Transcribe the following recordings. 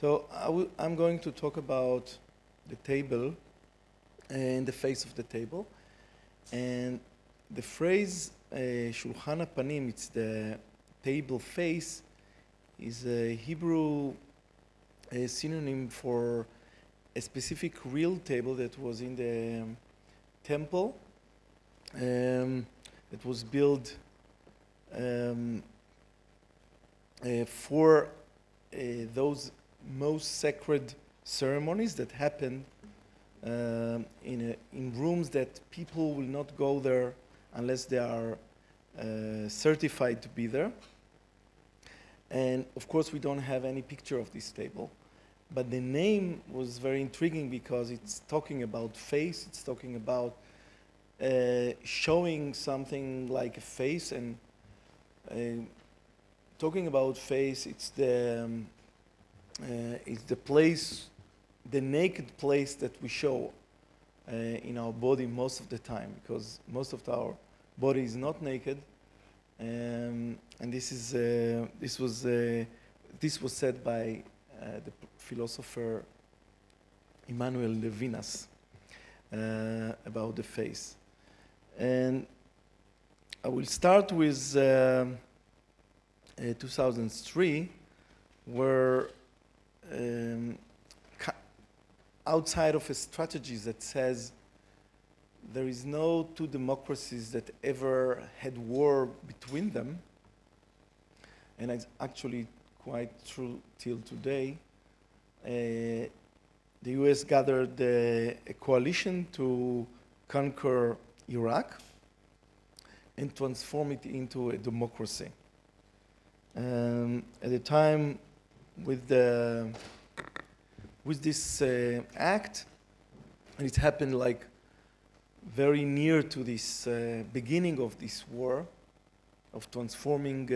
So I'm going to talk about the table and the face of the table. And the phrase shulchan hapanim, it's the table face, is a Hebrew synonym for a specific real table that was in the temple. It was built for those most sacred ceremonies that happen in rooms that people will not go there unless they are certified to be there. And of course, we don't have any picture of this table. But the name was very intriguing because it's talking about face, it's talking about showing something like a face, and talking about face, it's the place, the naked place that we show in our body most of the time, because most of our body is not naked. And this was said by the philosopher Emmanuel Levinas about the face. And I will start with 2003, where outside of a strategy that says there is no two democracies that ever had war between them, and it's actually quite true till today, the US gathered a coalition to conquer Iraq and transform it into a democracy. At the time, with this act, and it happened like very near to this beginning of this war of transforming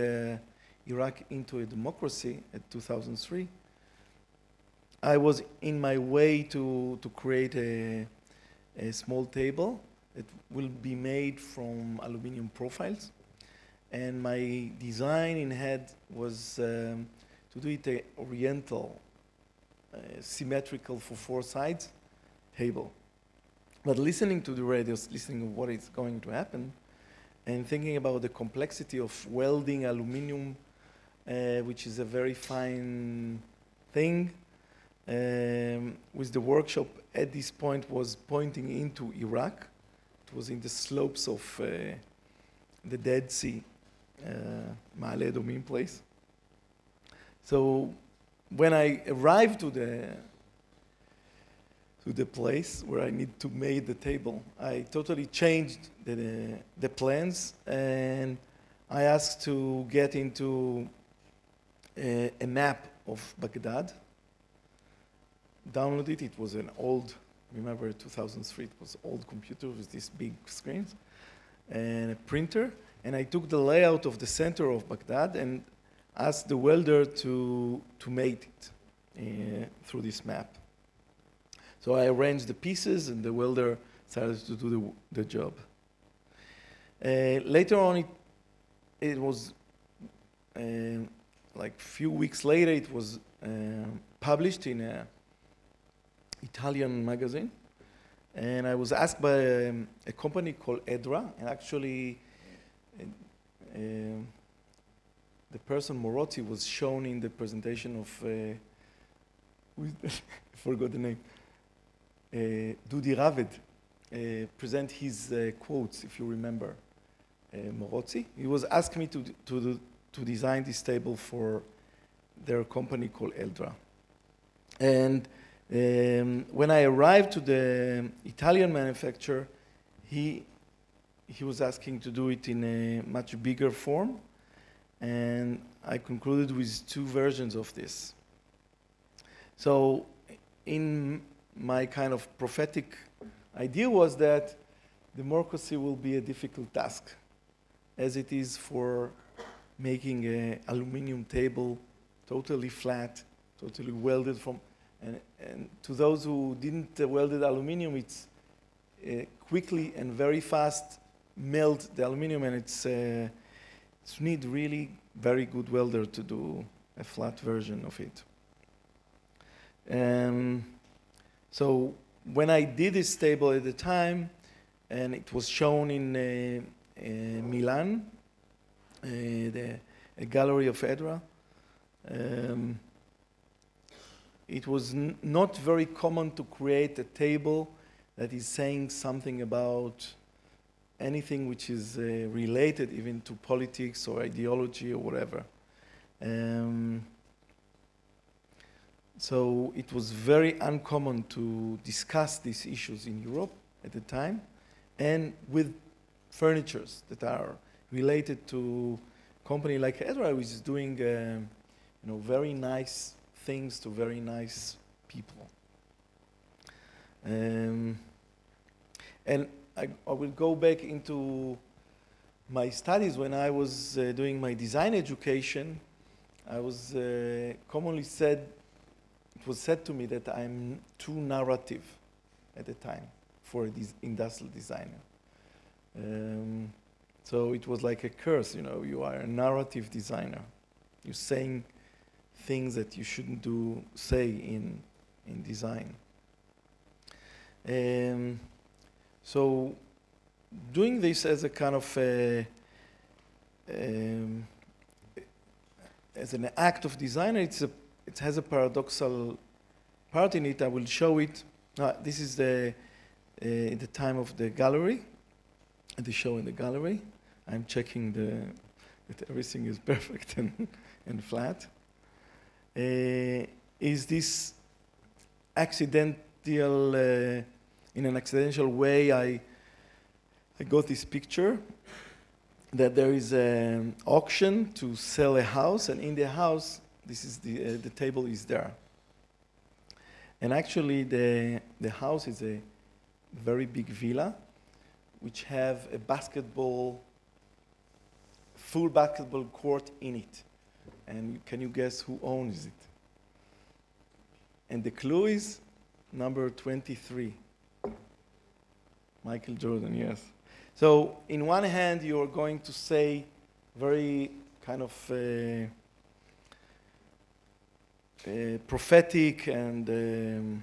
Iraq into a democracy at 2003, I was in my way to create a small table that will be made from aluminum profiles. And my design in head was to do it a oriental, symmetrical for four sides table. But listening to the radios, listening to what is going to happen, and thinking about the complexity of welding aluminum, which is a very fine thing, with the workshop at this point was pointing into Iraq. It was in the slopes of the Dead Sea, Ma'ale Edomim place. So when I arrived to the place where I need to make the table, I totally changed the plans, and I asked to get into a map of Baghdad. Download it. It was an old, remember 2003, it was old computer with these big screens and a printer. And I took the layout of the center of Baghdad and asked the welder to make it through this map. So I arranged the pieces, and the welder started to do the job. Later on, it was like a few weeks later, it was published in an Italian magazine. And I was asked by a company called Edra, and actually the person, Morozi, was shown in the presentation of, I forgot the name, Dudi Raved, present his quotes, if you remember, Morozi. He was asking me to design this table for their company called Edra. And when I arrived to the Italian manufacturer, he was asking to do it in a much bigger form, and I concluded with two versions of this. So in my kind of prophetic idea was that democracy will be a difficult task, as it is for making an aluminum table totally flat, totally welded from. And to those who didn't welded aluminum, it's quickly and very fast melt the aluminum, and it's need really very good welder to do a flat version of it. So when I did this table at the time, and it was shown in Milan, a gallery of Edra, it was not very common to create a table that is saying something about anything which is related even to politics or ideology or whatever. So it was very uncommon to discuss these issues in Europe at the time, and with furnitures that are related to a company like Edra, which is doing very nice things to very nice people. And I will go back into my studies. When I was doing my design education, I was commonly said, it was said to me that I'm too narrative at the time for this industrial designer. So it was like a curse, you are a narrative designer. You're saying things that you shouldn't say in design. So doing this as a kind of as an act of designer, it has a paradoxal part in it. I will show it. This is the time of the gallery, the show in the gallery. I'm checking that everything is perfect and flat. Is this accidental, in an accidental way, I got this picture that there is an auction to sell a house, and in the house, this is the table is there. And actually, the house is a very big villa, which have a full basketball court in it. And can you guess who owns it? And the clue is number 23. Michael Jordan, yes. So in one hand, you're going to say very kind of prophetic and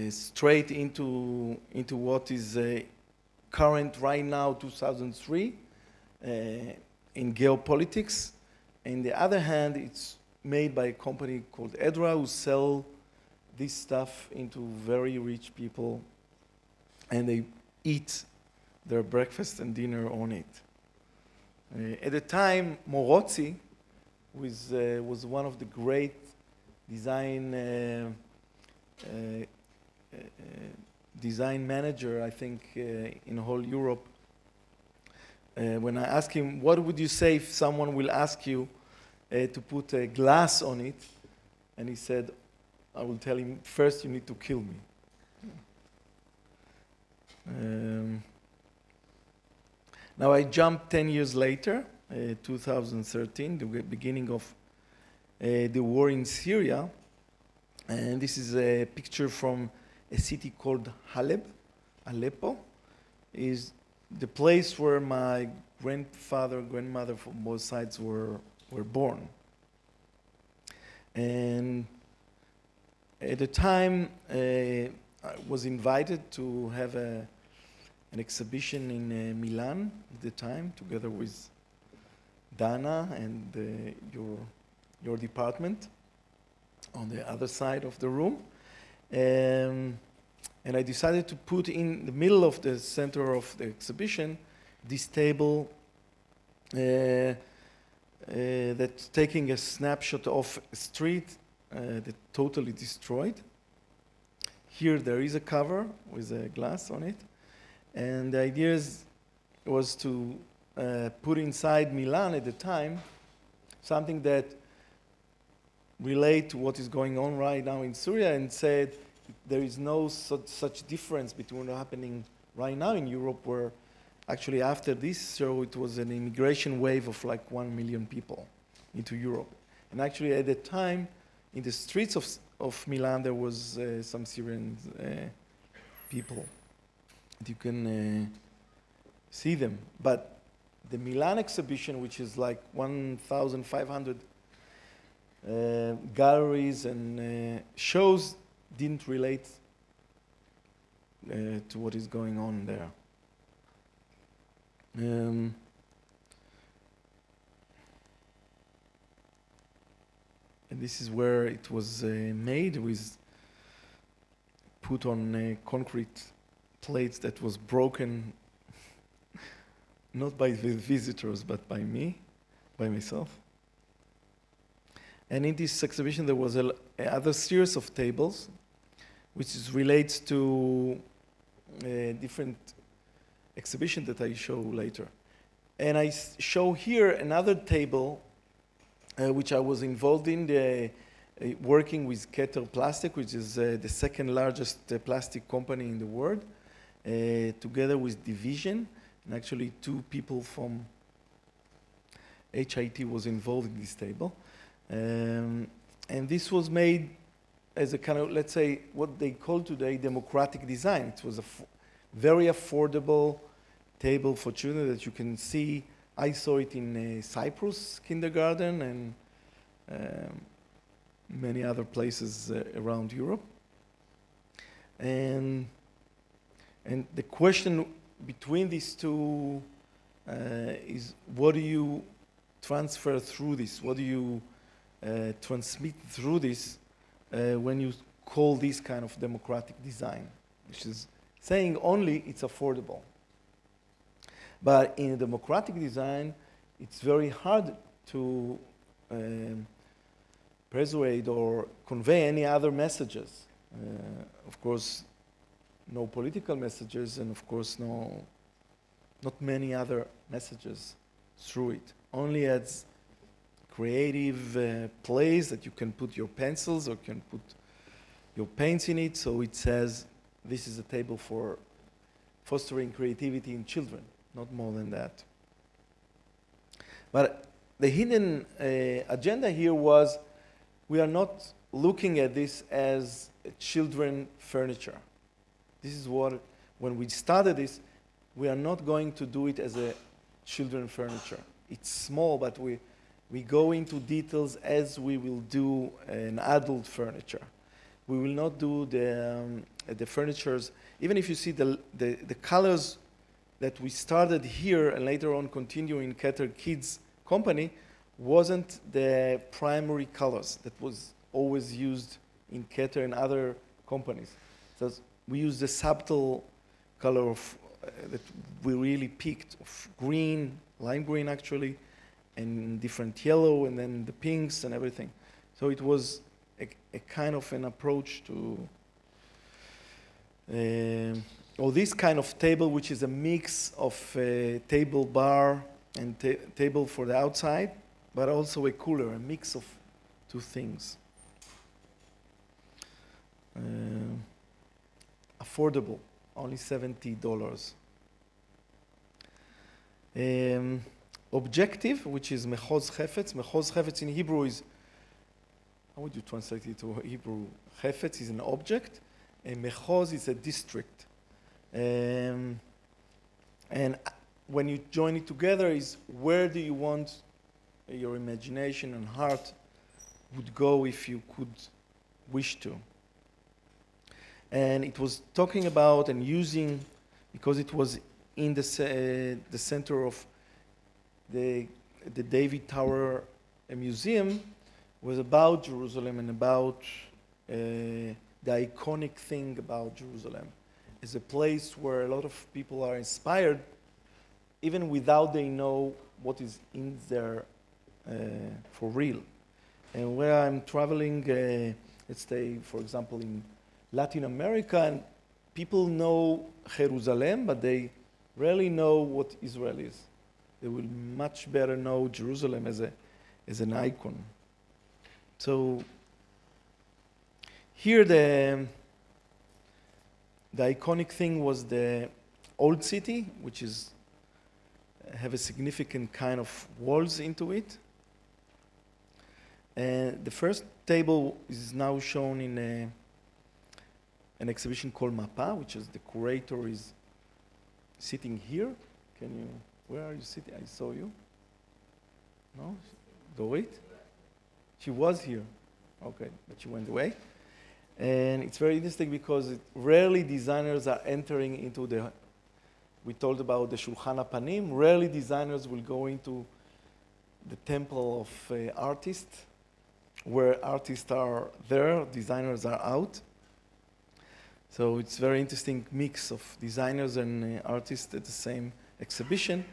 straight into what is current right now, 2003, in geopolitics. On the other hand, it's made by a company called Edra, who sell this stuff into very rich people, and they eat their breakfast and dinner on it. At the time, Morozzi was one of the great design manager, I think, in whole Europe. When I asked him, what would you say if someone will ask you to put a glass on it? And he said, I will tell him, first you need to kill me. Now I jump 10 years later, 2013, the beginning of the war in Syria. And this is a picture from a city called Aleppo. Is the place where my grandmother from both sides were born. And at the time, I was invited to have an exhibition in Milan at the time, together with Dana and your department on the other side of the room. And I decided to put in the middle of the center of the exhibition this table that's taking a snapshot of a street that totally destroyed. Here there is a cover with a glass on it. And the idea was to put inside Milan at the time something that relate to what is going on right now in Syria, and said there is no such difference between what's happening right now in Europe, where actually after this show it was an immigration wave of like 1 million people into Europe. And actually at the time, in the streets of Milan, there was some Syrian people. You can see them. But the Milan exhibition, which is like 1,500 galleries and shows didn't relate to what is going on there. And this is where it was made, with put on concrete plates that was broken, not by the visitors, but by me, by myself. And in this exhibition, there was another series of tables, which relates to different exhibition that I show later. And I show here another table which I was involved in, working with Keter Plastic, which is the second largest plastic company in the world, together with Division, and actually 2 people from HIT was involved in this table. And this was made as a kind of, let's say, what they call today democratic design. It was a very affordable table for children that you can see. I saw it in Cyprus kindergarten and many other places around Europe. And the question between these two is, what do you transfer through this? What do you transmit through this when you call this kind of democratic design, which is saying only it's affordable. But in a democratic design, it's very hard to persuade or convey any other messages. Of course, no political messages, and of course, not many other messages through it. Only as creative place that you can put your pencils or can put your paints in it, so it says this is a table for fostering creativity in children, not more than that. But the hidden agenda here was, we are not looking at this as a children furniture. This is what, when we started this, we are not going to do it as a children furniture. It's small, but we go into details as we will do an adult furniture. We will not do the furnitures, even if you see the colors that we started here and later on continue in Keter Kids company, wasn't the primary colors that was always used in Keter and other companies. So we use the subtle color of, that we really picked, of green, lime green actually, and different yellow, and then the pinks and everything. So it was a kind of an approach to, or this kind of table, which is a mix of a table bar and table for the outside, but also a cooler, a mix of two things. Affordable, only $70. Objective, which is Mechoz Chefetz. Mechoz Chefetz in Hebrew is, how would you translate it to Hebrew? Chefetz is an object, and Mechoz is a district. And when you join it together is, where do you want your imagination and heart would go if you could wish to. And it was talking about and using, because it was in the center of the David Tower Museum, was about Jerusalem and about the iconic thing about Jerusalem. It's a place where a lot of people are inspired, even without they know what is in there for real. And where I'm traveling, let's say, for example, in Latin America, and people know Jerusalem, but they rarely know what Israel is. They will much better know Jerusalem as an icon. So here the iconic thing was the old city, which is have a significant kind of walls into it. And the first table is now shown in an exhibition called Mapa, which is the curator is sitting here. Can you, where are you sitting? I saw you. No? Dorit? She was here, okay, but she went away. And it's very interesting because rarely designers are entering into the, we told about the Shulchan HaPanim, rarely designers will go into the temple of artists, where artists are there, designers are out. So it's very interesting mix of designers and artists at the same exhibition.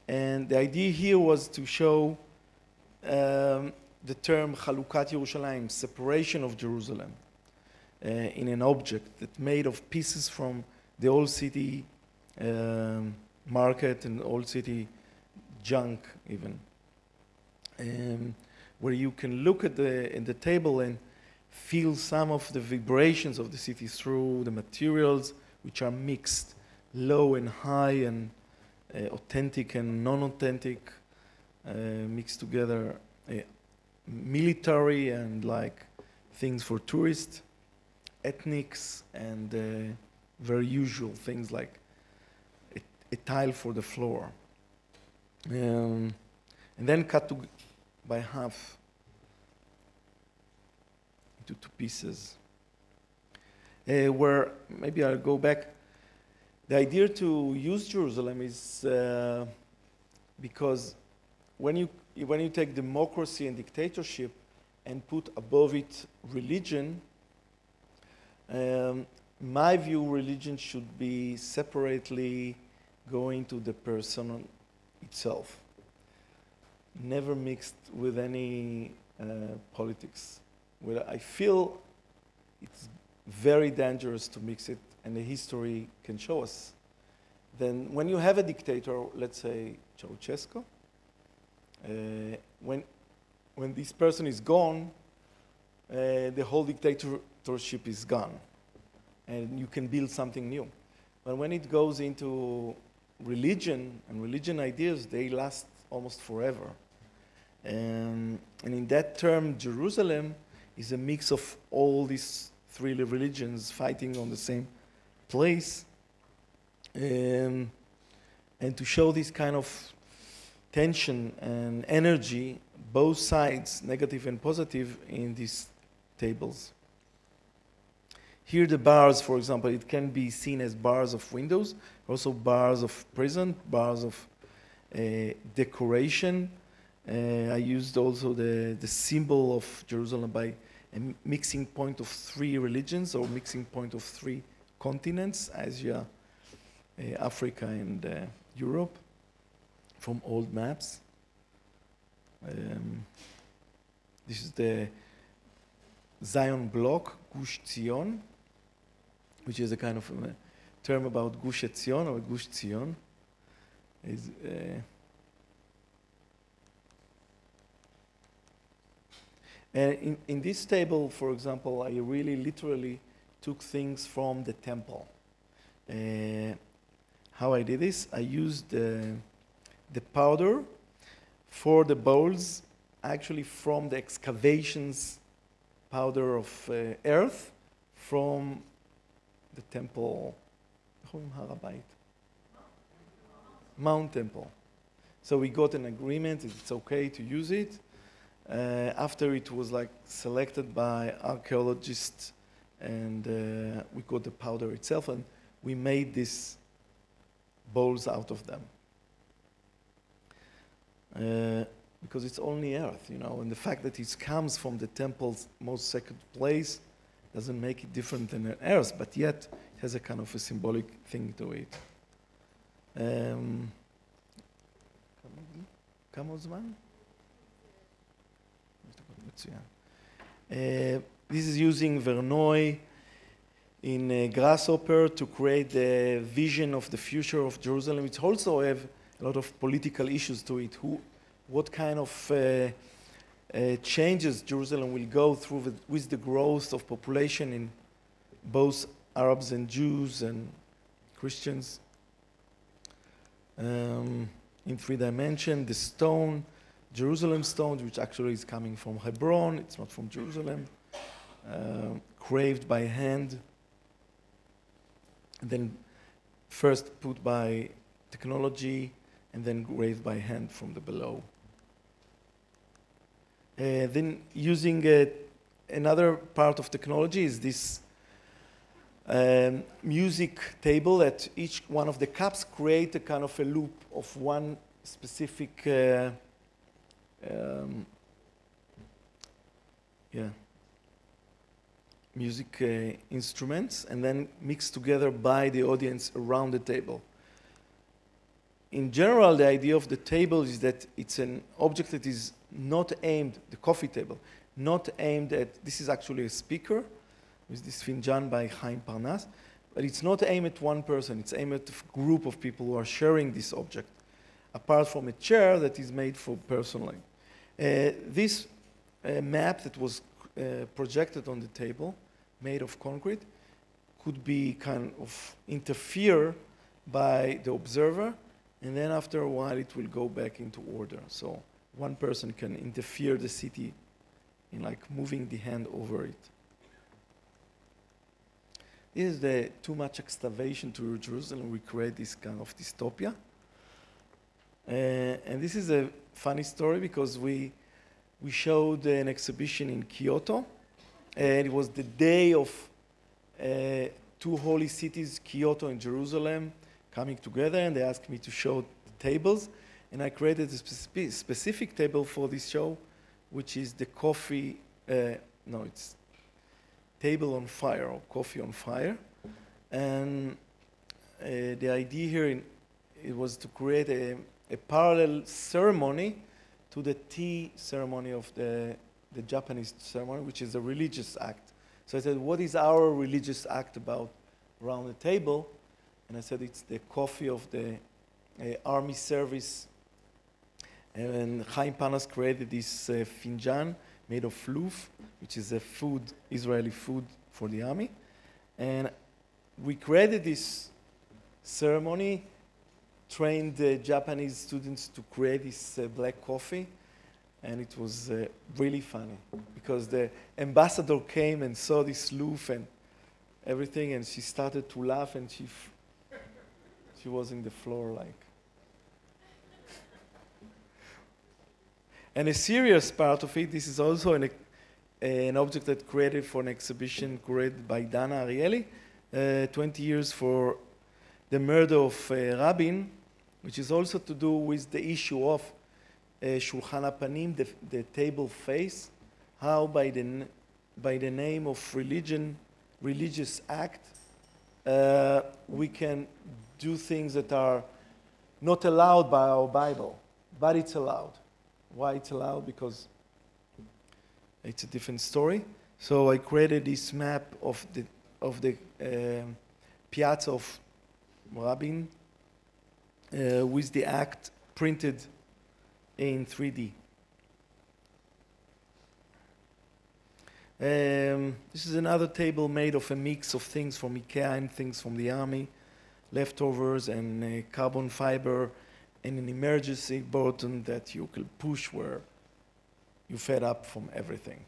And the idea here was to show the term Chalukat Yerushalayim, separation of Jerusalem, in an object that's made of pieces from the old city market and old city junk even. Where you can look at the table and feel some of the vibrations of the city through the materials, which are mixed, low and high, and authentic and non-authentic, mixed together, military and like things for tourists, ethnics, and very usual things like a tile for the floor. And then cut by half into two pieces. Where maybe I'll go back. The idea to use Jerusalem is because when you take democracy and dictatorship and put above it religion, my view, religion should be separately going to the person itself, never mixed with any politics. Well, I feel it's very dangerous to mix it, and the history can show us. Then when you have a dictator, let's say Ceausescu, when this person is gone, the whole dictatorship is gone, and you can build something new. But when it goes into religion and religion ideas, they last almost forever. And in that term, Jerusalem is a mix of all these three religions fighting on the same place. And to show this kind of tension and energy, both sides, negative and positive, in these tables. Here the bars, for example, it can be seen as bars of windows, also bars of prison, bars of decoration. I used also the symbol of Jerusalem by a mixing point of three religions, or mixing point of three continents, Asia, Africa, and Europe, from old maps. This is the Zion block, Gush Tzion, which is a kind of a term about Gush Etzion or Gush Tzion. In this table, for example, I really literally took things from the temple. How I did this, I used the powder for the bowls, actually from the excavations powder of earth from the temple, Mount Temple. So we got an agreement, it's okay to use it. After it was like selected by archaeologists, and we got the powder itself, and we made these bowls out of them. Because it's only earth, you know, and the fact that it comes from the temple's most sacred place doesn't make it different than earth, but yet it has a kind of a symbolic thing to it. כמה זמן? This is using Verneuil in Grasshopper to create the vision of the future of Jerusalem. It also have a lot of political issues to it. What kind of changes Jerusalem will go through with the growth of population in both Arabs and Jews and Christians. In 3 dimensions, the stone, Jerusalem stone, which actually is coming from Hebron, it's not from Jerusalem, carved by hand, and then first put by technology, and then engraved by hand from the below. Then using another part of technology is this music table that each one of the cups create a kind of a loop of one specific music instruments, and then mixed together by the audience around the table. In general, the idea of the table is that it's an object that is not aimed, the coffee table, not aimed at, this is actually a speaker, with this finjan by Chaim Parnas, but it's not aimed at one person, it's aimed at a group of people who are sharing this object, apart from a chair that is made for personal. This map that was projected on the table, made of concrete, could be kind of interfere by the observer, and then after a while it will go back into order. So one person can interfere the city in like moving the hand over it. This is the too much excavation to Jerusalem. We create this kind of dystopia. And this is a funny story because we showed an exhibition in Kyoto, and it was the day of two holy cities, Kyoto and Jerusalem, coming together, and they asked me to show the tables, and I created a specific table for this show, which is the coffee, it's table on fire, or coffee on fire. And the idea here, it was to create a parallel ceremony to the tea ceremony of the Japanese ceremony, which is a religious act. So I said, what is our religious act about around the table? And I said, it's the coffee of the army service. And Chaim Parnas created this finjan made of loof, which is a food, Israeli food for the army. And we created this ceremony, trained Japanese students to create this black coffee, and it was really funny because the ambassador came and saw this loof and everything, and she started to laugh, and she was in the floor like. And a serious part of it, this is also an object that created for an exhibition created by Dana Aryeli, 20 years for the murder of Rabin, which is also to do with the issue of Shulchan HaPanim, the table face, how by the name of religious act, we can do things that are not allowed by our Bible, but it's allowed. Why it's allowed? Because it's a different story. So I created this map of the piazza of Rabin with the act printed in 3D. This is another table made of a mix of things from IKEA and things from the army, leftovers and carbon fiber, and an emergency button that you can push where you're fed up from everything.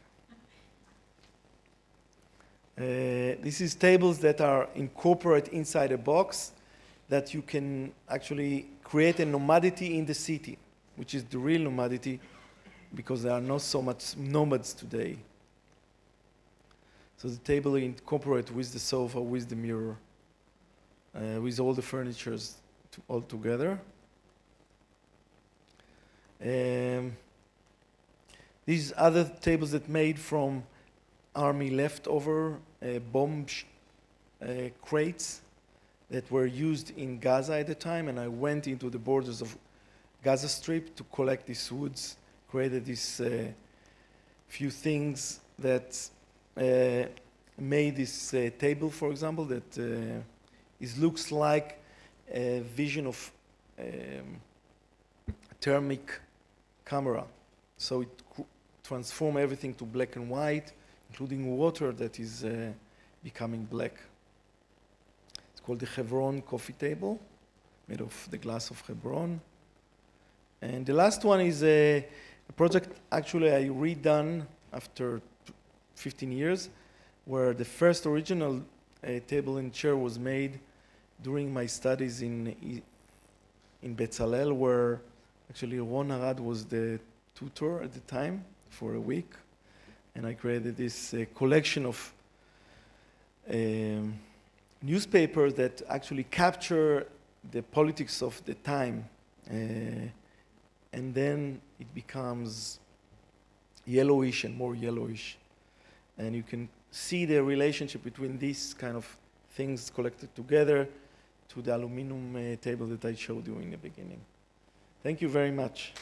This is tables that are incorporated inside a box that you can actually create a nomadity in the city, which is the real nomadity because there are not so much nomads today. So the table incorporated with the sofa, with the mirror, with all the furnitures all together. These other tables that made from army leftover bomb crates that were used in Gaza at the time, and I went into the borders of Gaza Strip to collect these woods, created these few things that made this table, for example, that it looks like a vision of thermic camera. So it transforms everything to black and white, including water that is becoming black. It's called the Hebron coffee table, made of the glass of Hebron. And the last one is a project actually I redone after 15 years, where the first original table and chair was made during my studies in Bezalel, where actually Ron Arad was the tutor at the time for a week. And I created this collection of newspapers that actually capture the politics of the time. And then it becomes yellowish and more yellowish. And you can see the relationship between these kind of things collected together to the aluminum table that I showed you in the beginning. Thank you very much.